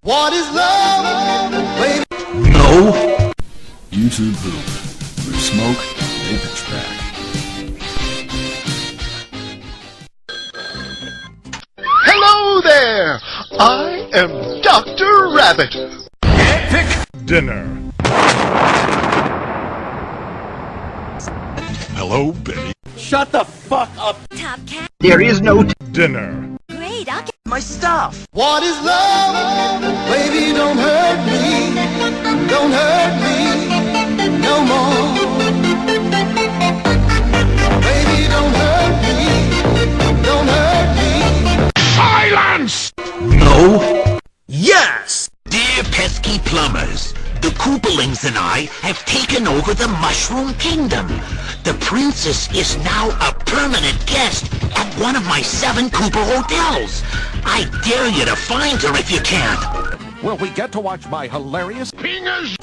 What is love, baby? No. YouTube poop. Where smoke, they pitch back. Hello there! I am Dr. Rabbit. Epic dinner. Hello, Betty. Shut the fuck up. Top cat. There is no Dinner. Great, I'll get My stuff. What is love? Baby, don't hurt me. Don't hurt me no more. Baby, don't hurt me. Don't hurt me. silence! No. Yes. Dear pesky plumbers, the Koopalings and I have taken over the Mushroom Kingdom. The princess is now a permanent guest at one of my 7 Koopa hotels. I dare you to find her if you can. Will we get to watch my hilarious Fingers